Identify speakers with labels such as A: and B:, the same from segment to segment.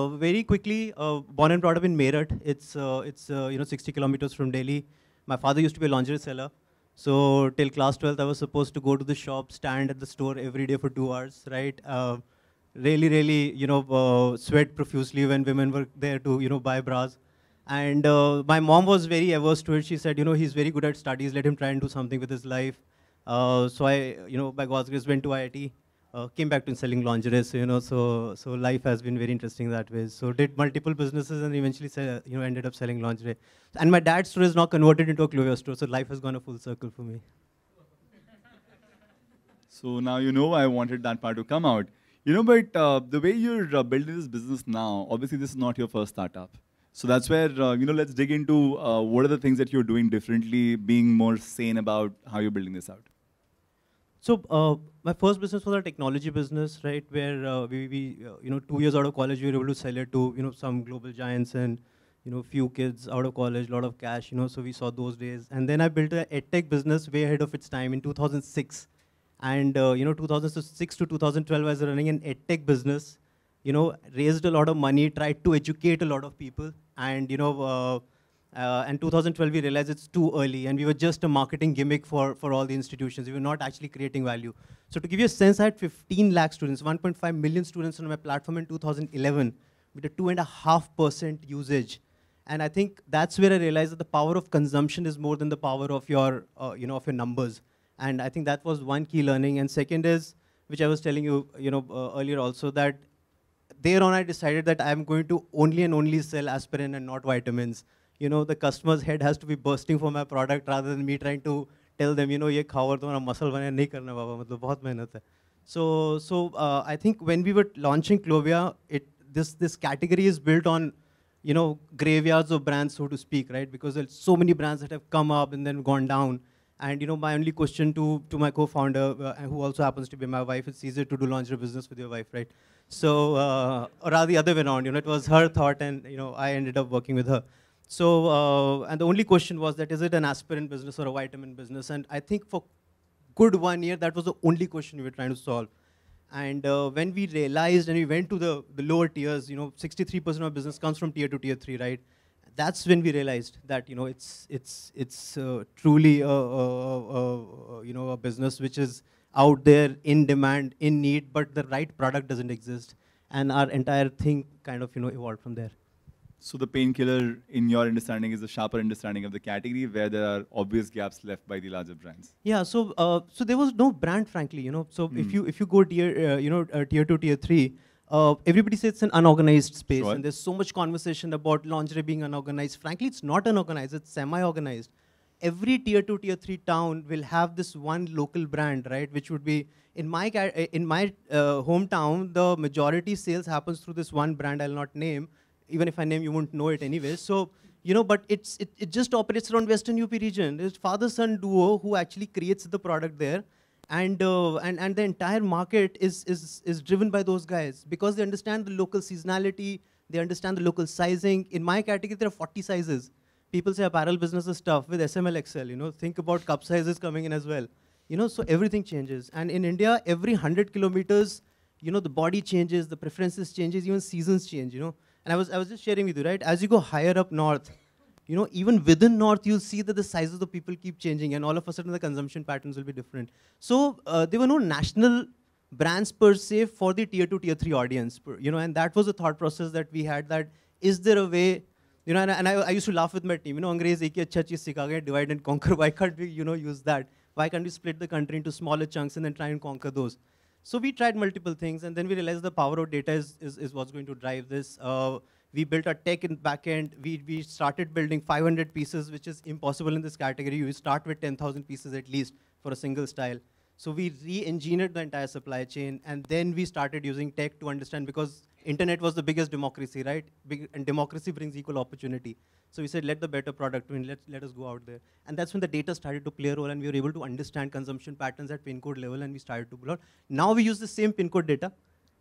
A: very quickly, born and brought up in Meerut. It's 60 kilometers from Delhi. My father used to be a lingerie seller. So till class 12th, I was supposed to go to the shop, stand at the store every day for 2 hours, right? Really, sweat profusely when women were there to, buy bras. And my mom was very averse to it. She said, he's very good at studies. Let him try and do something with his life. So I, by God's grace, went to IIT. Came back to selling lingerie, so life has been very interesting that way. So did multiple businesses and eventually, ended up selling lingerie. And my dad's store is now converted into a Clovia store, so life has gone a full circle for me.
B: So now I wanted that part to come out. But the way you're building this business now, obviously this is not your first startup. So that's where, let's dig into what are the things that you're doing differently, being more sane about how you're building this out.
A: So my first business was a technology business, right? Where 2 years out of college, we were able to sell it to, some global giants and, few kids out of college, a lot of cash, so we saw those days. And then I built an edtech business way ahead of its time in 2006. And, 2006 to 2012, I was running an edtech business, raised a lot of money, tried to educate a lot of people. And, and 2012, we realized it's too early, and we were just a marketing gimmick for all the institutions. We were not actually creating value. So to give you a sense, I had 15 lakh students, 1.5 million students on my platform in 2011, with a 2.5% usage. And I think that's where I realized that the power of consumption is more than the power of your, of your numbers. And I think that was one key learning. And second is, which I was telling you, earlier also, that thereon I decided that I'm going to only and only sell aspirin and not vitamins. The customer's head has to be bursting for my product rather than me trying to tell them, ye khao aur tumhara muscle bane nahi karna baba, matlab bahut mehnat hai. So I think when we were launching Clovia, this category is built on, graveyards of brands, so to speak, right? Because there's so many brands that have come up and then gone down. And my only question to my co-founder, who also happens to be my wife, it's easier to do lingerie business with your wife, right? So, or rather the other way around, it was her thought, and I ended up working with her. So, and the only question was that, is it an aspirin business or a vitamin business? And I think for good 1 year, that was the only question we were trying to solve. And when we realized and we went to the lower tiers, 63% of our business comes from tier 2, tier 3, right? That's when we realized that, it's truly a business which is out there, in demand, in need, but the right product doesn't exist. And our entire thing kind of, evolved from there.
B: So the painkiller, in your understanding, is a sharper understanding of the category where there are obvious gaps left by the larger brands.
A: Yeah. So so there was no brand, frankly. So if you go tier tier 2, tier 3, everybody says it's an unorganized space, and there's so much conversation about lingerie being unorganized. Frankly, it's not unorganized; it's semi-organized. Every tier 2, tier 3 town will have this one local brand, right? Which would be in my hometown, the majority sales happens through this one brand I'll not name. Even if I name, you won't know it anyway. So, but it just operates around Western UP region. There's father-son duo who actually creates the product there. And the entire market is driven by those guys because they understand the local seasonality, they understand the local sizing. In my category, there are 40 sizes. People say apparel business is tough with SML XL, think about cup sizes coming in as well. So everything changes. And in India, every 100 kilometers, the body changes, the preferences changes, even seasons change, And I was just sharing with you, right? As you go higher up north, even within north, you'll see that the sizes of the people keep changing, and all of a sudden the consumption patterns will be different. So there were no national brands per se for the tier 2, tier 3 audience, and that was the thought process that we had, that is there a way, and I used to laugh with my team, Angrez ek hi acha cheez sikha gaye, divide and conquer, why can't we, use that? Why can't we split the country into smaller chunks and then try and conquer those? So we tried multiple things, and then we realized the power of data is what's going to drive this. We built our tech in backend. We started building 500 pieces, which is impossible in this category. We start with 10,000 pieces at least for a single style. So we re-engineered the entire supply chain, and then we started using tech to understand, because internet was the biggest democracy, right? And democracy brings equal opportunity. So we said, let the better product win, let us go out there. And that's when the data started to play a role, and we were able to understand consumption patterns at pin code level, and we started to build out. Now we use the same pin code data,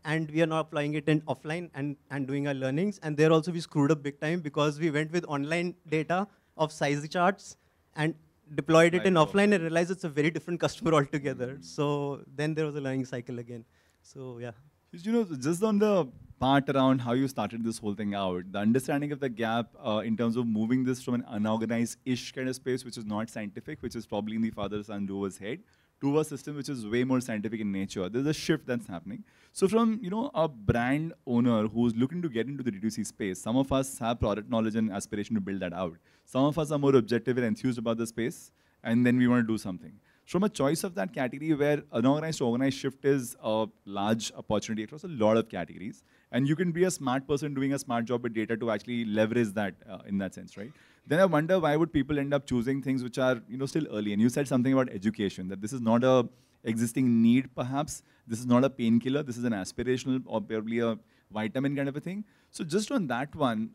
A: and we are now applying it in offline and doing our learnings. And there also we screwed up big time, because we went with online data of size charts and deployed it in offline and realized it's a very different customer altogether. So then there was a learning cycle again. So yeah.
B: Just on the part around how you started this whole thing out, the understanding of the gap in terms of moving this from an unorganized-ish kind of space, which is not scientific, which is probably in the father-son duo's head, to a system which is way more scientific in nature. There's a shift that's happening. So from a brand owner who's looking to get into the D2C space, some of us have product knowledge and aspiration to build that out. Some of us are more objective and enthused about the space, and then we want to do something. From a choice of that category where unorganized to organized shift is a large opportunity across a lot of categories, and you can be a smart person doing a smart job with data to actually leverage that in that sense, right? Then I wonder why would people end up choosing things which are still early. And you said something about education, that this is not a existing need perhaps, this is not a painkiller, this is an aspirational or probably a vitamin kind of a thing. So just on that one,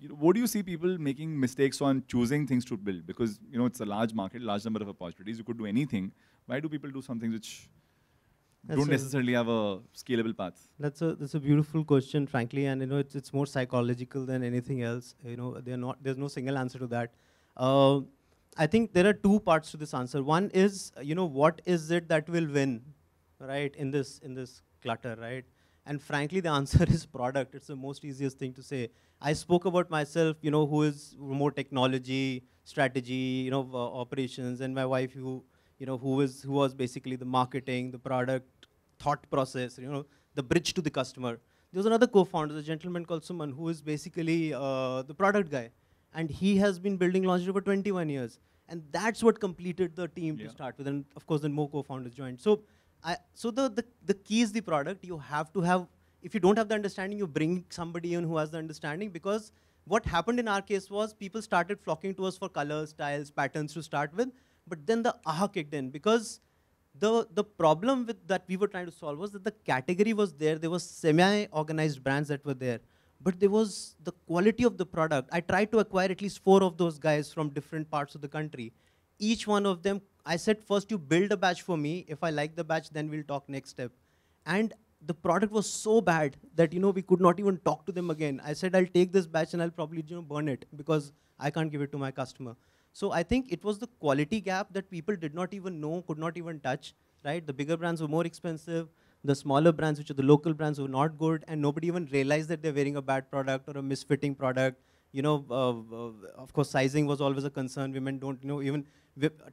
B: what do you see people making mistakes on choosing things to build? Because it's a large market, large number of opportunities, you could do anything. Why do people do something which don't necessarily have a scalable path?
A: That's a beautiful question, frankly, and it's more psychological than anything else. There's no single answer to that. I think there are two parts to this answer. One is, what is it that will win, right, in this clutter, right? And frankly, the answer is product. It's the most easiest thing to say. I spoke about myself, who is more technology, strategy, operations, and my wife, who was basically the marketing, the product, thought process, the bridge to the customer. There was another co-founder, a gentleman called Suman, who is basically the product guy. And he has been building lingerie for 21 years. And that's what completed the team to start with. And of course, then more co-founders joined. So the key is the product. You have to have, if you don't have the understanding, you bring somebody in who has the understanding. Because what happened in our case was people started flocking to us for colors, styles, patterns to start with. But then the aha kicked in. Because the problem that we were trying to solve was that the category was there. There was semi-organized brands that were there. But there was the quality of the product. I tried to acquire at least 4 of those guys from different parts of the country. Each one of them, I said, first you build a batch for me. If I like the batch, then we'll talk next step. And the product was so bad that we could not even talk to them again. I said, I'll take this batch and I'll probably burn it because I can't give it to my customer. So I think it was the quality gap that people did not even know, could not even touch, right? The bigger brands were more expensive. The smaller brands, which are the local brands, were not good, and nobody even realized that they're wearing a bad product or a misfitting product. Of course, sizing was always a concern. Women don't, even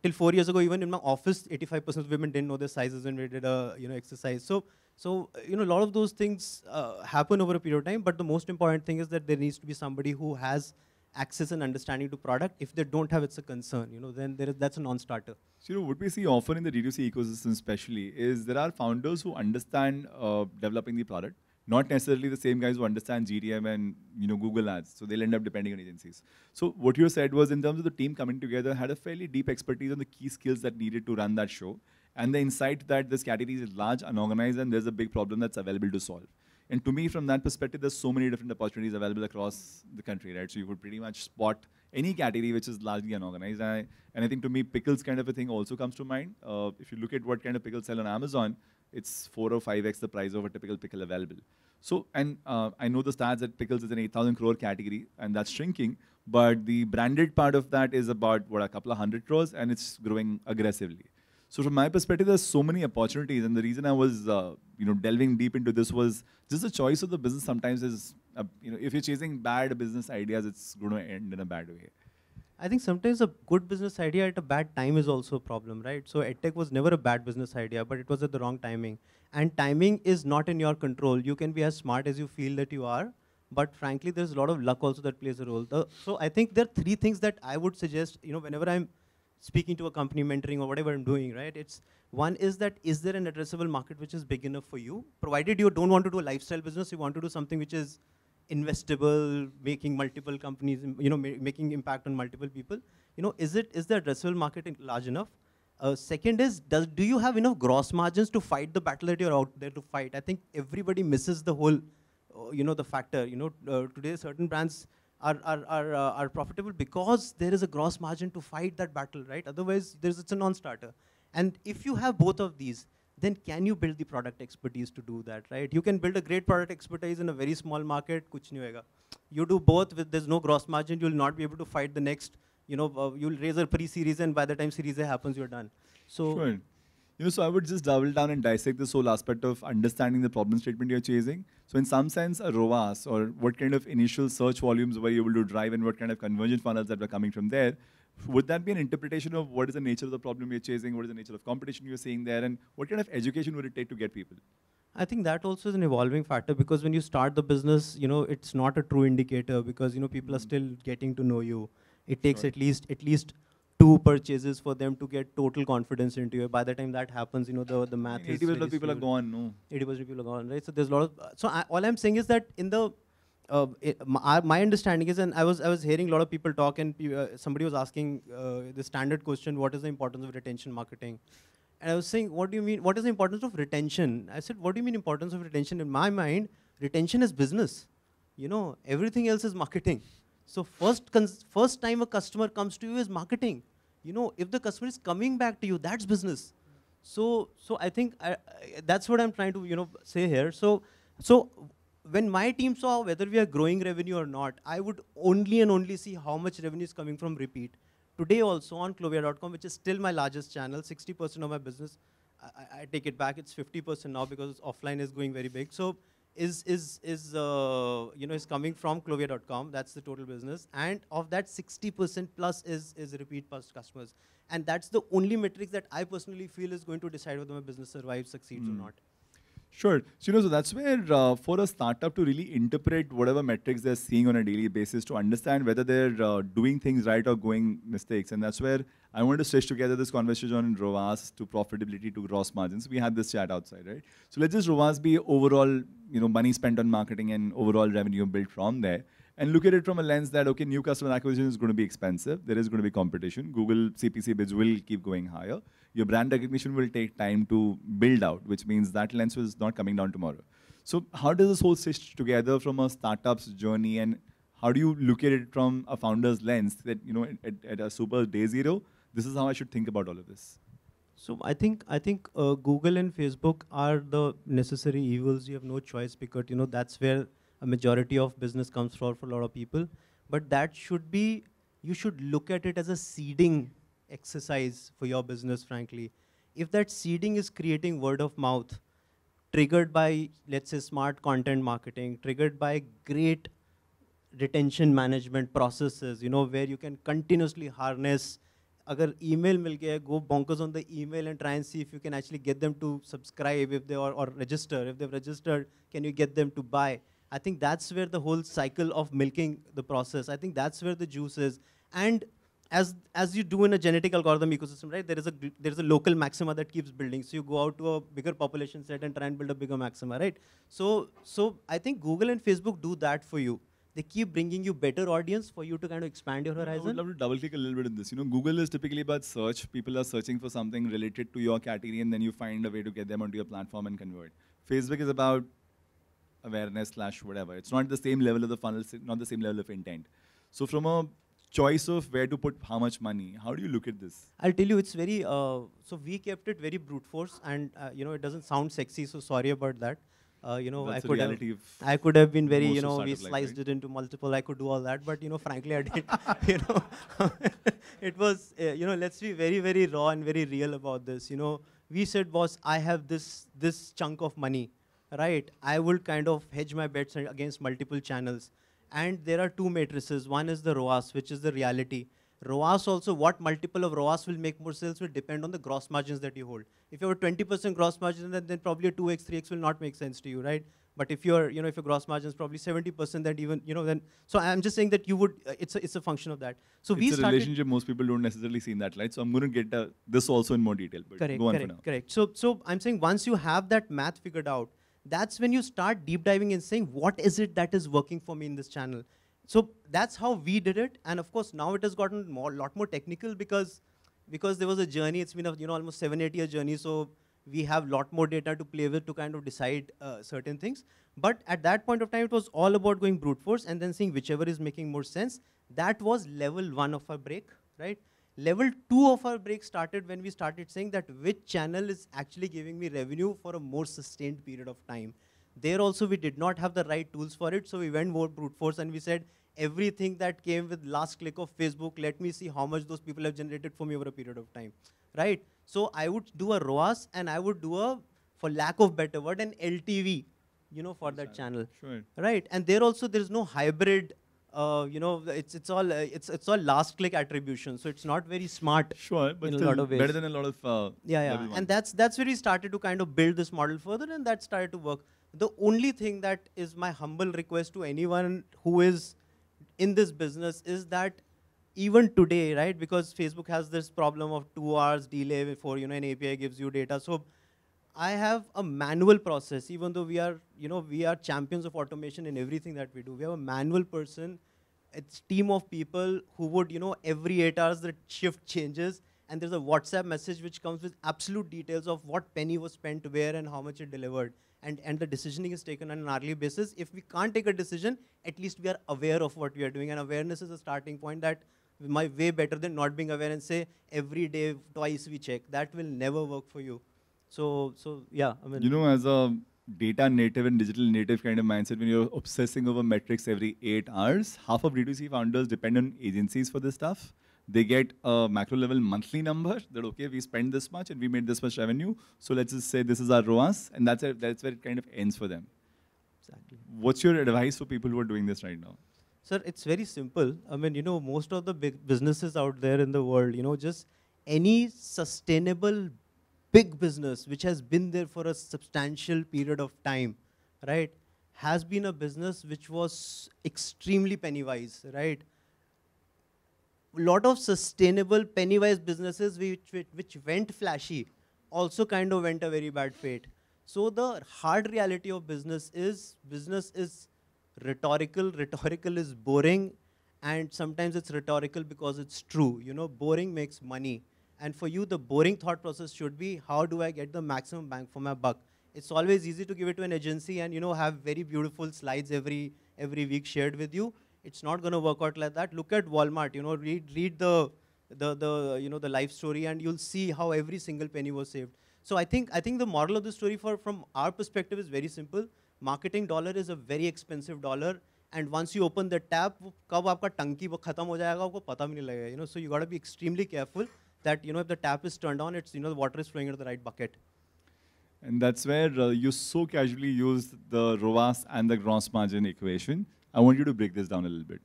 A: till 4 years ago, even in my office, 85% of women didn't know their sizes when we did a, exercise. So a lot of those things happen over a period of time. But the most important thing is that there needs to be somebody who has access and understanding to product. If they don't have, it's a concern. Then that's a non-starter.
B: So what we see often in the D2C ecosystem especially is there are founders who understand developing the product, not necessarily the same guys who understand GTM and Google ads. So they'll end up depending on agencies. So what you said was, in terms of the team coming together, had a fairly deep expertise on the key skills that needed to run that show, and the insight that this category is large, unorganized, and there's a big problem that's available to solve. And to me, from that perspective, there's so many different opportunities available across the country, right? So you could pretty much spot any category which is largely unorganized. And I think to me, pickles kind of a thing also comes to mind. If you look at what kind of pickles sell on Amazon, it's 4 or 5x the price of a typical pickle available. So, and I know the stats that pickles is an 8,000 crore category, and that's shrinking. But the branded part of that is about, a couple of 100 crores, and it's growing aggressively. So from my perspective, there's so many opportunities, and the reason I was, delving deep into this was just the choice of the business sometimes is, if you're chasing bad business ideas, it's going to end in a bad way.
A: I think sometimes a good business idea at a bad time is also a problem, right? So EdTech was never a bad business idea, but it was at the wrong timing. And timing is not in your control. You can be as smart as you feel that you are, but frankly, there's a lot of luck also that plays a role. So I think there are 3 things that I would suggest, whenever I'm speaking to a company, mentoring, or whatever I'm doing, right? One is that, is there an addressable market which is big enough for you? Provided you don't want to do a lifestyle business, you want to do something which is investable, making multiple companies, making impact on multiple people. Is the addressable market large enough? Second is, do you have enough gross margins to fight the battle that you're out there to fight? I think everybody misses the whole, the factor. Today certain brands are profitable because there is a gross margin to fight that battle, right? Otherwise, it's a non-starter. And if you have both of these, then can you build the product expertise to do that, right? You can build a great product expertise in a very small market, kuch nahi hoega. You do both, there's no gross margin, you'll not be able to fight the next, you'll raise a pre-series, and by the time series A happens, you're done. So,
B: sure. So I would just double down and dissect this whole aspect of understanding the problem statement you're chasing. So in some sense, a RoAS, or what kind of initial search volumes were you able to drive and what kind of conversion funnels that were coming from there, would that be an interpretation of what is the nature of the problem you're chasing, what is the nature of competition you're seeing there, and what kind of education would it take to get people?
A: I think that also is an evolving factor, because when you start the business, it's not a true indicator, because people are still getting to know you. It takes at least 2 purchases for them to get total confidence into you. By the time that happens, the math is
B: 80% of people are gone, no?
A: 80% of people are gone, right? So there's a lot of, all I'm saying is that in the, my understanding is, and I was hearing a lot of people talk, and somebody was asking the standard question, what is the importance of retention marketing? And I was saying, what do you mean? What is the importance of retention? I said, what do you mean importance of retention? In my mind, retention is business. Everything else is marketing. So first time a customer comes to you is marketing. If the customer is coming back to you, that's business. So I think that's what I'm trying to say here. So when my team saw whether we are growing revenue or not, I would only and only see how much revenue is coming from repeat. Today also on Clovia.com, which is still my largest channel, 60% of my business, I take it back, it's 50% now because offline is going very big. So is coming from Clovia.com, that's the total business. And of that, 60% plus is repeat past customers. And that's the only metrics that I personally feel is going to decide whether my business survives, succeeds or not.
B: Sure. So that's where for a startup to really interpret whatever metrics they're seeing on a daily basis to understand whether they're doing things right or going mistakes. And that's where I wanted to stitch together this conversation on RoAS to profitability to gross margins. We had this chat outside, right? So let's just RoAS be overall, money spent on marketing and overall revenue built from there. And look at it from a lens that, okay, new customer acquisition is going to be expensive. There is going to be competition. Google CPC bids will keep going higher. Your brand recognition will take time to build out, which means that lens is not coming down tomorrow. So how does this whole stitch together from a startup's journey, and how do you look at it from a founder's lens that, at a super day zero, this is how I should think about all of this?
A: So I think Google and Facebook are the necessary evils. You have no choice, because that's where a majority of business comes from for a lot of people. But that should be, you should look at it as a seeding exercise for your business, frankly. If that seeding is creating word of mouth, triggered by, let's say, smart content marketing, triggered by great retention management processes, where you can continuously harness, agar email mil gaya, go bonkers on the email and try and see if you can actually get them to subscribe if they are, or register. If they've registered, can you get them to buy? I think that's where the whole cycle of milking the process, I think that's where the juice is. And as you do in a genetic algorithm ecosystem, right, there is a local maxima that keeps building. So you go out to a bigger population set and try and build a bigger maxima, right? So I think Google and Facebook do that for you. They keep bringing you better audience for you to kind of expand your horizon.
B: I would love to double click a little bit in this. Google is typically about search. People are searching for something related to your category, and then you find a way to get them onto your platform and convert. Facebook is about awareness / whatever. It's not the same level of the funnel, not the same level of intent. So from a choice of where to put how much money, how do you look at this?
A: I'll tell you, it's very, so we kept it very brute force, and it doesn't sound sexy, so sorry about that. I could have been very, we sliced it into multiple, I could do all that, but frankly, I didn't, it was, let's be very, very raw and very real about this. We said, boss, I have this chunk of money, right? I will kind of hedge my bets against multiple channels. And there are two matrices. One is the RoAS, which is the reality. RoAS also, what multiple of RoAS will make more sales will depend on the gross margins that you hold. If you have a 20% gross margin, then probably a 2x, 3x will not make sense to you, right? But if you're, if your gross margin is probably 70%, then even, then, so I'm just saying that you would, it's a function of that. So
B: it's a relationship most people don't necessarily see in that light. So I'm going to get this also in more detail, but go on for now.
A: Correct. So I'm saying once you have that math figured out, that's when you start deep diving and saying, what is it that is working for me in this channel? So that's how we did it. And of course, now it has gotten a lot more technical because there was a journey. It's been a almost 7-8 year journey. So we have a lot more data to play with to kind of decide certain things. But at that point of time, it was all about going brute force and then seeing whichever is making more sense. That was level 1 of our break, right? Level 2 of our break started when we started saying that which channel is actually giving me revenue for a more sustained period of time. There also, we did not have the right tools for it, so we went more brute force and we said, everything that came with last click of Facebook, let me see how much those people have generated for me over a period of time, right? So I would do a RoAS and I would do a, for lack of better word, an LTV, for that channel.
B: Sure.
A: Right? And there also, there's no hybrid, it's all last click attribution. So it's not very smart.
B: Sure, but
A: in a
B: still
A: lot of ways.
B: better than a lot of
A: Yeah.
B: level one.
A: And that's where we started to kind of build this model further, and that started to work. The only thing that is my humble request to anyone who is in this business is that even today, right, because Facebook has this problem of 2 hours delay before, an API gives you data. So I have a manual process, even though we are champions of automation in everything that we do. We have a manual person. It's team of people who would, every 8 hours the shift changes, and there's a WhatsApp message which comes with absolute details of what penny was spent where and how much it delivered. And the decisioning is taken on an hourly basis. If we can't take a decision, at least we are aware of what we are doing. And awareness is a starting point that might way better than not being aware and say, every day, twice we check. That will never work for you. So yeah, I mean.
B: As a data native and digital native kind of mindset, when you're obsessing over metrics every 8 hours, half of D2C founders depend on agencies for this stuff. They get a macro level monthly number that, okay, we spend this much and we made this much revenue. So let's just say this is our RoAS, and that's where it kind of ends for them.
A: Exactly.
B: What's your advice for people who are doing this right now?
A: Sir, it's very simple. I mean, most of the big businesses out there in the world, just any sustainable big business which has been there for a substantial period of time, right, has been a business which was extremely penny-wise, right? A lot of sustainable penny-wise businesses which went flashy also kind of went a very bad fate. So the hard reality of business is rhetorical. Rhetorical is boring, and sometimes it's rhetorical because it's true. Boring makes money. And for you, the boring thought process should be, how do I get the maximum bang for my buck? It's always easy to give it to an agency and have very beautiful slides every week shared with you. It's not going to work out like that. Look at Walmart. Read the life story, and you'll see how every single penny was saved. So I think the moral of the story from our perspective is very simple. Marketing dollar is a very expensive dollar, and once you open the tap, kab aapka tanki wo khatam ho jayega, aapko pata bhi nahi lagega. So you got to be extremely careful that if the tap is turned on, it's the water is flowing into the right bucket.
B: And that's where you so casually use the RoAS and the gross margin equation. I want you to break this down a little bit.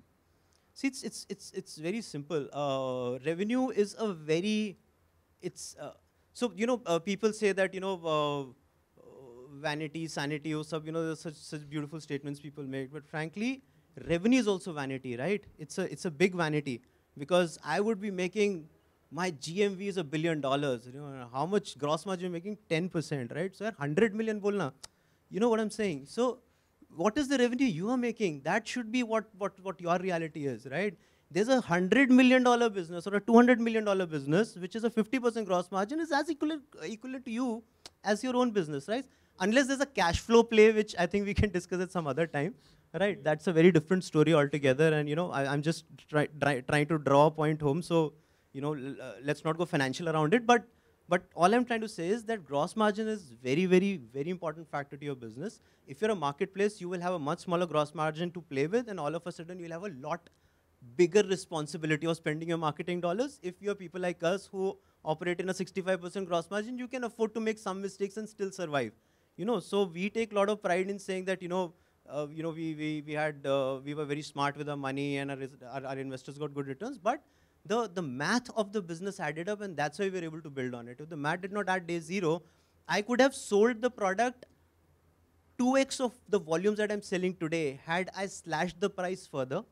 A: See, it's very simple. Revenue is a very, so people say that vanity, sanity, there's such beautiful statements people make. But frankly, revenue is also vanity, right? It's a big vanity, because I would be making, my GMV is $1 billion. How much gross margin you're making? 10%, right? So 100 million bolna. You know what I'm saying? So what is the revenue you are making? That should be what your reality is, right? There's a $100 million business or a $200 million business, which is a 50% gross margin, is as equivalent to you as your own business, right? Unless there's a cash flow play, which I think we can discuss at some other time, right? That's a very different story altogether. And I'm just trying to draw a point home. So let's not go financial around it. But all I'm trying to say is that gross margin is very, very, very important factor to your business. If you're a marketplace, you will have a much smaller gross margin to play with, and all of a sudden you'll have a lot bigger responsibility of spending your marketing dollars. If you're people like us who operate in a 65% gross margin, you can afford to make some mistakes and still survive. So we take a lot of pride in saying that we were very smart with our money, and our investors got good returns. But the math of the business added up, and that's why we were able to build on it. If the math did not add day zero, I could have sold the product 2x of the volumes that I'm selling today had I slashed the price further,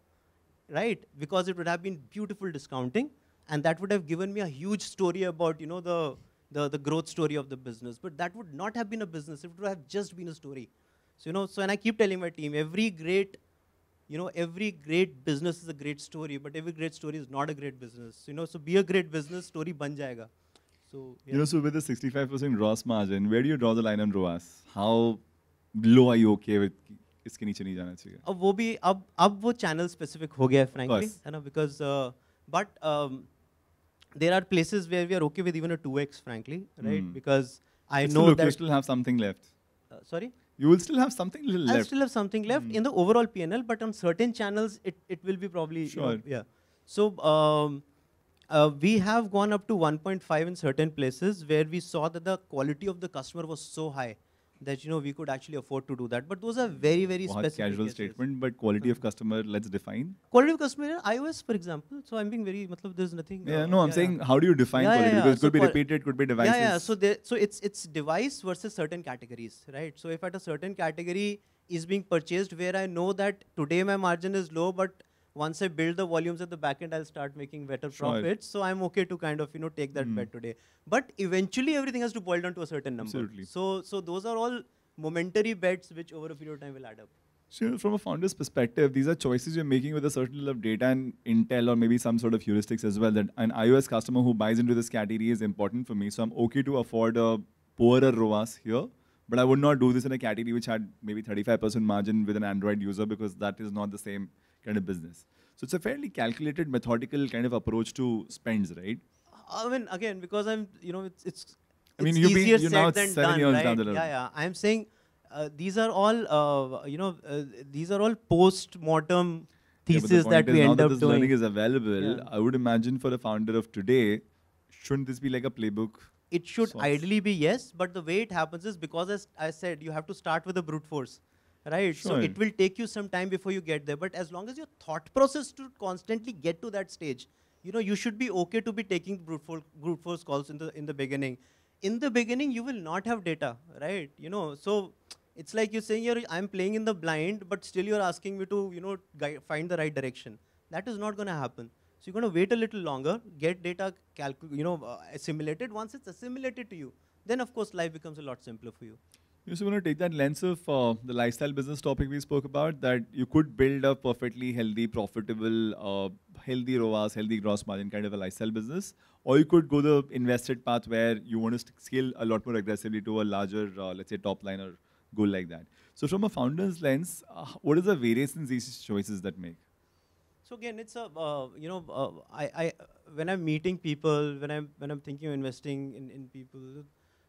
A: right? Because it would have been beautiful discounting, and that would have given me a huge story about the growth story of the business. But that would not have been a business. It would have just been a story. So and I keep telling my team, every great business is a great story, but every great story is not a great business. So be a great business, story ban jayega. So yeah.
B: So with the 65% gross margin, where do you draw the line on RoAS? How low are you okay with? इसके नीचे नहीं जाना चाहिए.
A: अब वो channel specific हो गया है, frankly, because there are places where we are okay with even a 2x, frankly, right? Because I know that
B: you still have something left.
A: Sorry?
B: You will still have something left.
A: I'll still have something left in the overall P&L, but on certain channels, it will be probably,
B: sure.
A: Yeah. So We have gone up to 1.5 in certain places where we saw that the quality of the customer was so high that we could actually afford to do that. But those are very, very
B: बहुत
A: specific
B: casual
A: cases.
B: statement, but quality of customer, let's define.
A: Quality of customer in iOS, for example. So I'm being very, there's nothing.
B: Yeah, no, I'm saying, how do you define
A: Yeah,
B: quality?
A: yeah, yeah.
B: Because it
A: So
B: could be repeated, could be devices.
A: Yeah, yeah. So it's device versus certain categories, right? So if at a certain category is being purchased where I know that today my margin is low, but once I build the volumes at the back end, I'll start making better profits. So I'm okay to kind of take that bet today. But eventually everything has to boil down to a certain number.
B: Absolutely.
A: So those are all momentary bets which over a period of time will add up.
B: So from a founder's perspective, these are choices you're making with a certain level of data and intel or maybe some sort of heuristics as well, that an iOS customer who buys into this category is important for me. So I'm okay to afford a poorer RoAS here, but I would not do this in a category which had maybe 35% margin with an Android user because that is not the same kind of business. So it's a fairly calculated, methodical kind of approach to spends, right?
A: I mean, again, because I'm, it's
B: I mean,
A: easier
B: you're
A: said
B: now
A: than
B: 7
A: done,
B: years
A: right?
B: down the road.
A: Yeah, yeah. I'm saying these are all, these are all post-mortem thesis that we end up doing.
B: Now that this learning is available,
A: Yeah.
B: I would imagine for a founder of today, shouldn't this be like a playbook?
A: It should ideally be yes, but the way it happens is because, as I said, you have to start with a brute force, right?
B: Sure.
A: So it will take you some time before you get there. But as long as your thought process to constantly get to that stage, you should be okay to be taking brute force calls in the beginning. In the beginning, you will not have data, right? So it's like you're saying, I'm playing in the blind, but still you're asking me to, find the right direction. That is not going to happen. So you're going to wait a little longer, get data assimilated. Once it's assimilated to you, then of course life becomes a lot simpler for you.
B: You also want to take that lens of the lifestyle business topic we spoke about, that you could build a perfectly healthy, profitable, healthy ROAS, healthy gross margin kind of a lifestyle business, or you could go the invested path where you want to scale a lot more aggressively to a larger, let's say, top line or goal like that. So from a founder's lens, what is the variance in these choices that make?
A: So again, it's a when I'm meeting people, when I'm thinking of investing in people,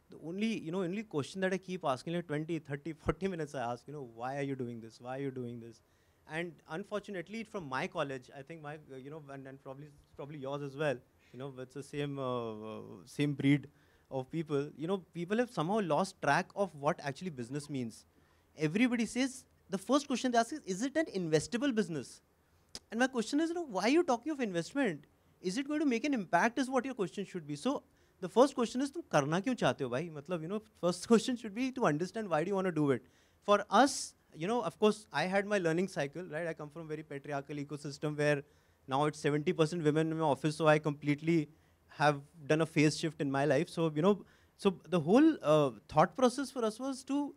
A: the only question that I keep asking, like 20, 30, 40 minutes I ask, why are you doing this? Why are you doing this? And unfortunately, from my college, I think my, and probably yours as well, it's the same breed of people. People have somehow lost track of what actually business means. Everybody says, the first question they ask is it an investable business? And my question is, why are you talking of investment? Is it going to make an impact is what your question should be. So the first question is, tum karna kyun chahte ho bhai? Matlab, first question should be to understand why do you want to do it. For us, of course, I had my learning cycle, right? I come from a very patriarchal ecosystem where now it's 70% women in my office, so I completely have done a phase shift in my life. So, so the whole thought process for us was to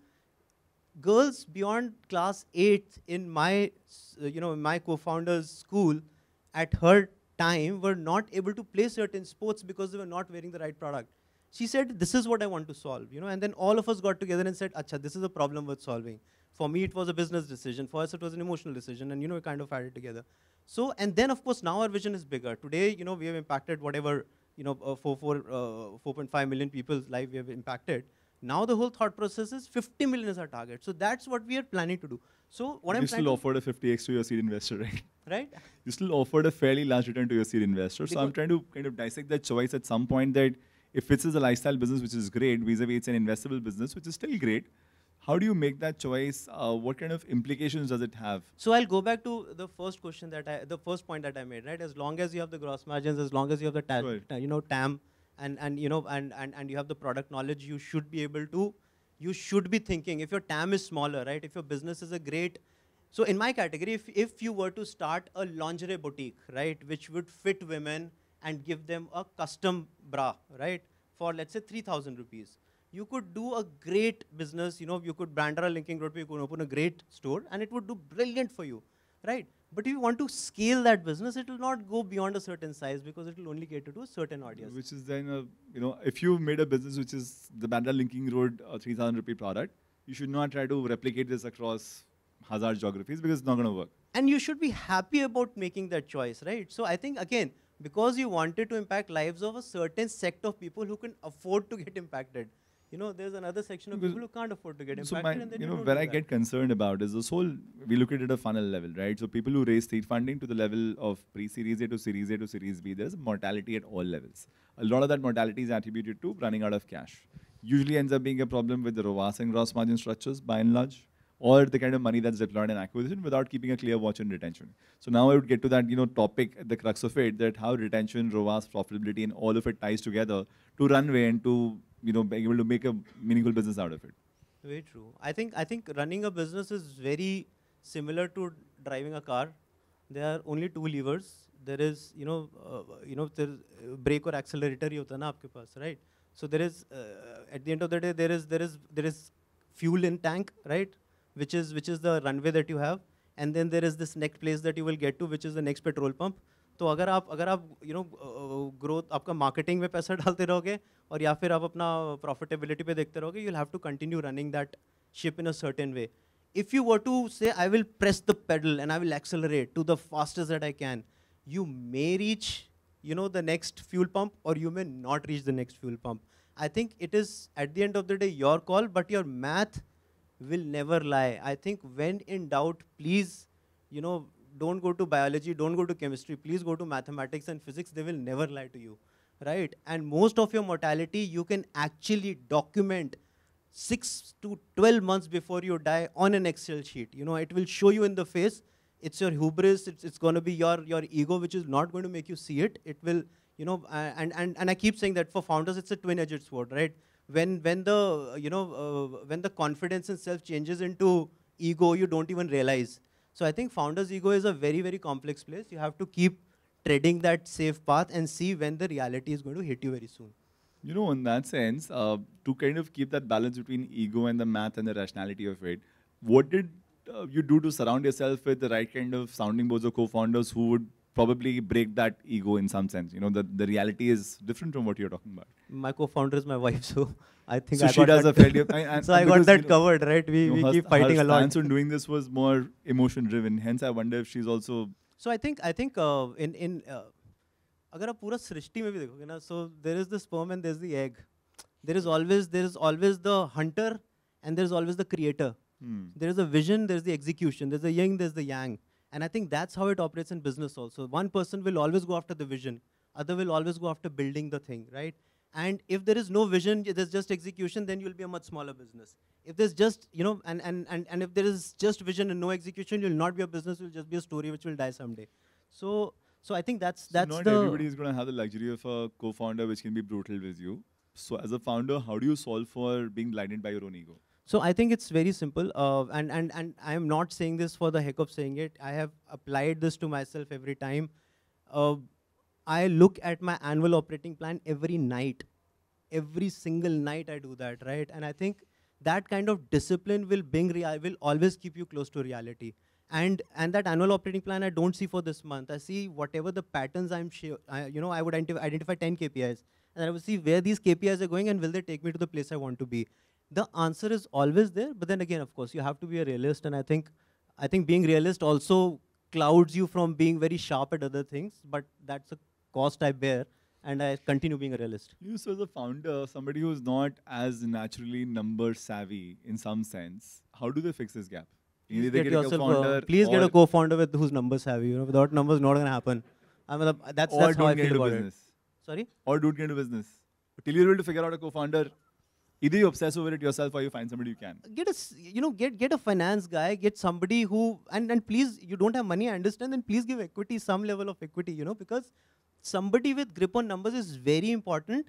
A: girls beyond class 8 in my, my co-founder's school at her time were not able to play certain sports because they were not wearing the right product. She said, this is what I want to solve, and then all of us got together and said, acha, this is a problem worth solving. For me, it was a business decision. For us, it was an emotional decision, and, we kind of had it together. So, and then, of course, now our vision is bigger. Today, we have impacted whatever, 4.5 million people's life we have impacted. Now the whole thought process is 50 million is our target. So that's what we are planning to do. So what
B: you still offered a 50x to your seed investor, right?
A: Right.
B: You still offered a fairly large return to your seed investor. So I'm trying to kind of dissect that choice at some point, that if this is a lifestyle business, which is great, vis-a-vis it's an investable business, which is still great, how do you make that choice? What kind of implications does it have?
A: So I'll go back to the first question the first point that I made, right? As long as you have the gross margins, as long as you have the TAM, and you have the product knowledge, you should be able to, you should be thinking, if your TAM is smaller, right? If your business is a great, so in my category, if you were to start a lingerie boutique, right, which would fit women and give them a custom bra, right, for let's say 3,000 rupees, you could do a great business, you could brand a linking road, you could open a great store and it would do brilliant for you, right? But if you want to scale that business, it will not go beyond a certain size because it will only cater to a certain audience.
B: Which is then, if you made a business which is the Bandra Linking Road 3,000 rupee product, you should not try to replicate this across hazard geographies because it's not going to work.
A: And you should be happy about making that choice, right? So I think, again, because you wanted to impact lives of a certain sect of people who can afford to get impacted, there's another section of people who can't afford to get
B: So
A: impacted, and then
B: where I get concerned about is this whole, we look at it at a funnel level, right? So people who raise seed funding to the level of pre-Series A to Series A to Series B, there's mortality at all levels. A lot of that mortality is attributed to running out of cash. Usually ends up being a problem with the RoAS and gross margin structures, by and large, or the kind of money that's deployed in acquisition without keeping a clear watch on retention. So now I would get to that, topic, the crux of it, that how retention, RoAS, profitability, and all of it ties together to Runway and to, being able to make a meaningful business out of it.
A: Very true. I think running a business is very similar to driving a car. There are only two levers. There is, there brake or accelerator ही होता है ना आपके पास, right? So there is, at the end of the day, there is fuel in tank, right? Which is the runway that you have, and then there is this next place that you will get to, which is the next petrol pump. तो अगर आप growth आपका marketing में पैसा डालते रहोगे और या फिर आप अपना profitability पे देखते रहोगे, you'll have to continue running that ship in a certain way. If you were to say, I will press the pedal and I will accelerate to the fastest that I can, you may reach, the next fuel pump, or you may not reach the next fuel pump. I think it is, at the end of the day, your call, but your math will never lie. I think when in doubt, please, don't go to biology, don't go to chemistry, please go to mathematics and physics. They will never lie to you, right? And most of your mortality, you can actually document 6 to 12 months before you die on an Excel sheet. It will show you in the face. It's your hubris, it's going to be your ego, which is not going to make you see it. It will, and I keep saying that for founders, it's a twin-edged sword, right? When the confidence in self changes into ego, you don't even realize. So I think founder's ego is a very, very complex place. You have to keep treading that safe path and see when the reality is going to hit you very soon.
B: In that sense, to kind of keep that balance between ego and the math and the rationality of it, what did you do to surround yourself with the right kind of sounding boards or co-founders who would probably break that ego in some sense? The reality is different from what you're talking about.
A: My co-founder is my wife, so I think
B: so she does a fair deal.
A: So I got that covered, right? We keep fighting a lot.
B: Her stance on doing this was more emotion-driven. Hence, I wonder if she's also.
A: So I think अगर आप पूरा सृष्टि में भी देखोगे ना, so there is the sperm and there's the egg. There is always the hunter and there is always the creator. There is a vision, there's the execution, there's the yin, there's the yang. And I think that's how it operates in business also. One person will always go after the vision, other will always go after building the thing, right? And if there is no vision, there's just execution, then you'll be a much smaller business. If there's just, and if there is just vision and no execution, you'll not be a business, you'll just be a story which will die someday. So I think that's
B: not everybody is going to have the luxury of a co-founder which can be brutal with you. So as a founder, how do you solve for being blinded by your own ego?
A: So I think it's very simple, and I am not saying this for the heck of saying it. I have applied this to myself every time. I look at my annual operating plan every night. Every single night I do that, right? And I think that kind of discipline will always keep you close to reality. And that annual operating plan I don't see for this month. I see whatever the patterns I would identify 10 KPIs. And I will see where these KPIs are going and will they take me to the place I want to be. The answer is always there, but then again, of course, you have to be a realist. And I think being realist also clouds you from being very sharp at other things, but that's a cost I bear. And I continue being a realist.
B: So as a founder, somebody who's not as naturally number savvy in some sense, how do they fix this gap?
A: Please get a co-founder who's number savvy. Without numbers, not going to happen. That's how I feel about it. Sorry?
B: Or don't get into business. Till you're able to figure out a co-founder, either you obsess over it yourself or you find somebody you can.
A: Get a finance guy, get somebody who, and please, you don't have money, I understand, then please give equity, some level of equity, because somebody with grip on numbers is very important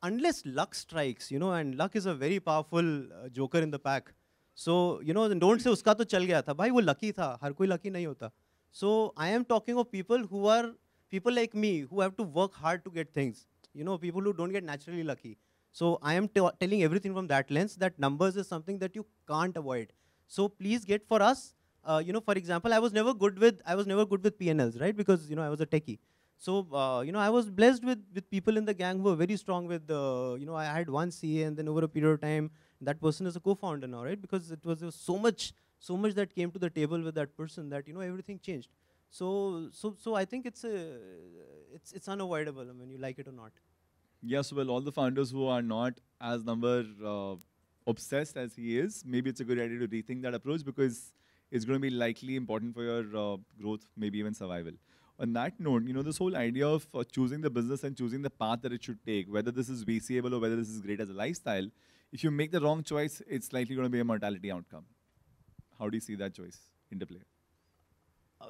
A: unless luck strikes, and luck is a very powerful joker in the pack. So, don't say uska to chal gaya tha. Bhai, wo lucky tha. Har koi lucky nahi hota. So, I am talking of people who are people like me who have to work hard to get things. People who don't get naturally lucky. So, I am telling everything from that lens that numbers is something that you can't avoid. So, please get for us, for example, I was never good with P&Ls, right? Because, I was a techie. So, I was blessed with people in the gang who were very strong with, I had one CA and then over a period of time, that person is a co-founder now, right? Because there was so much that came to the table with that person that, everything changed. So I think it's unavoidable, I mean, you like it or not.
B: Yes, well, all the founders who are not as number obsessed as he is, maybe it's a good idea to rethink that approach because it's going to be likely important for your growth, maybe even survival. On that note, this whole idea of choosing the business and choosing the path that it should take, whether this is VCable or whether this is great as a lifestyle, if you make the wrong choice, it's likely going to be a mortality outcome. How do you see that choice interplay?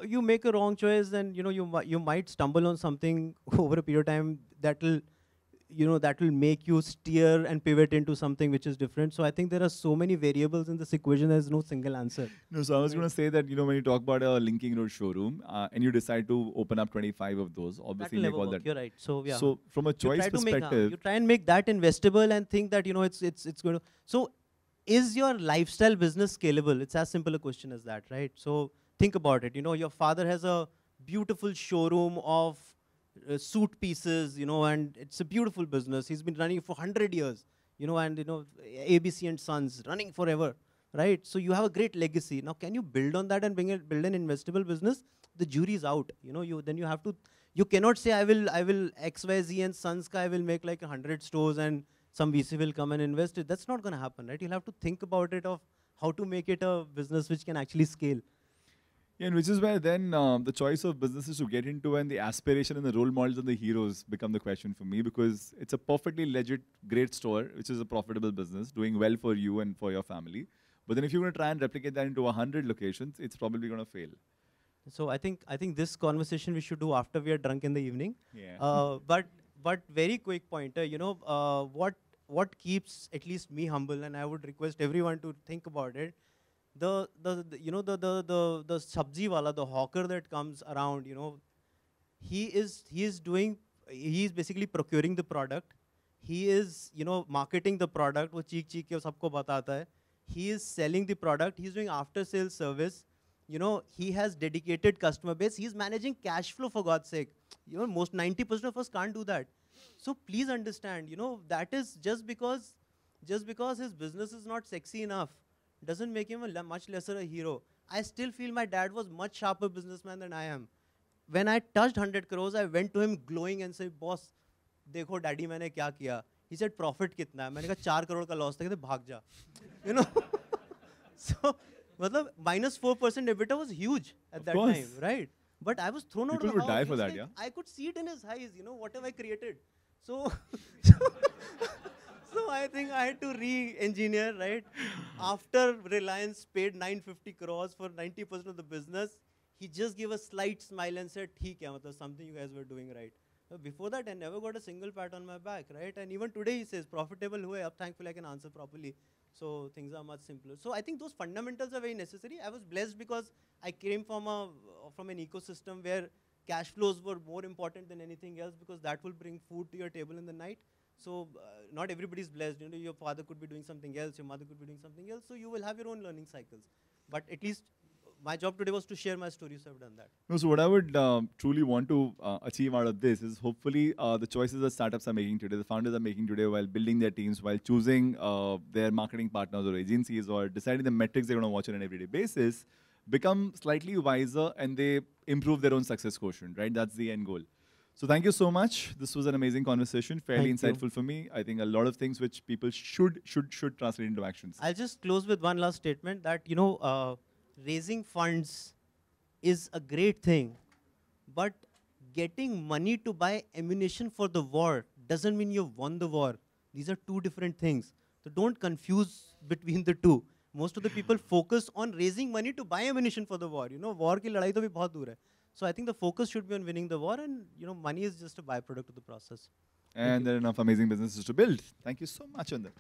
A: You make a wrong choice, then you might stumble on something over a period of time that will make you steer and pivot into something which is different. So I think there are so many variables in this equation. There's no single answer.
B: No, so I was going to say that when you talk about a linking road showroom and you decide to open up 25 of those, obviously
A: make
B: all
A: work.
B: that.
A: You're right. So yeah.
B: So from a choice perspective,
A: you try and make that investable and think that it's going to. So is your lifestyle business scalable? It's as simple a question as that, right? So think about it. Your father has a beautiful showroom of suit pieces, and it's a beautiful business. He's been running for 100 years, and ABC and Sons running forever, right? So you have a great legacy. Now, can you build on that and build an investable business? The jury's out. Then you have to. You cannot say I will XYZ and Sons I will make like 100 stores and some VC will come and invest it. That's not going to happen, right? You'll have to think about it of how to make it a business which can actually scale.
B: Yeah, and which is where then the choice of businesses to get into and the aspiration and the role models and the heroes become the question for me, because it's a perfectly legit, great store, which is a profitable business, doing well for you and for your family. But then if you're going to try and replicate that into 100 locations, it's probably going to fail.
A: So I think this conversation we should do after we are drunk in the evening.
B: Yeah.
A: But very quick pointer, what keeps at least me humble, and I would request everyone to think about it. The sabji wala, the hawker that comes around, he is basically procuring the product. He is marketing the product. वो चीख चीख के सबको बताता है. He is selling the product. He's doing after sales service. He has dedicated customer base. He's managing cash flow, for God's sake. Most 90% of us can't do that. So please understand, that is just because his business is not sexy enough doesn't make him a much lesser a hero. I still feel my dad was much sharper businessman than I am. When I touched 100 crores, I went to him glowing and said, boss, देखो daddy मैंने क्या किया. He said, profit कितना है? मैंने कहा 4 crore का loss था, कहते भाग जा. So, मतलब -4% EBITDA was huge at that time, right? But I was thrown out of the house.
B: People would die for that, yeah?
A: I could see it in his eyes, what have I created? So, so I think I had to re-engineer, right? After Reliance paid 950 crores for 90% of the business, he just gave a slight smile and said, "Theek hai, something you guys were doing right." So before that, I never got a single pat on my back, right? And even today, he says, "Profitable hue ab, thankfully I can answer properly." So things are much simpler. So I think those fundamentals are very necessary. I was blessed because I came from an ecosystem where cash flows were more important than anything else, because that will bring food to your table in the night. So not everybody's blessed. Your father could be doing something else, your mother could be doing something else. So you will have your own learning cycles. But at least my job today was to share my story, so I've done that.
B: No, so what I would truly want to achieve out of this is hopefully the choices that startups are making today, the founders are making today while building their teams, while choosing their marketing partners or agencies, or deciding the metrics they're going to watch on an everyday basis, become slightly wiser and they improve their own success quotient, right? That's the end goal. So thank you so much. This was an amazing conversation, fairly insightful for me. I think a lot of things which people should translate into actions.
A: I'll just close with one last statement that, raising funds is a great thing, but getting money to buy ammunition for the war doesn't mean you've won the war. These are two different things. So don't confuse between the two. Most of the people focus on raising money to buy ammunition for the war. War ki ladai to bhi bahut dur hai. So I think the focus should be on winning the war, and money is just a byproduct of the process.
B: And there are enough amazing businesses to build. Thank you so much on that.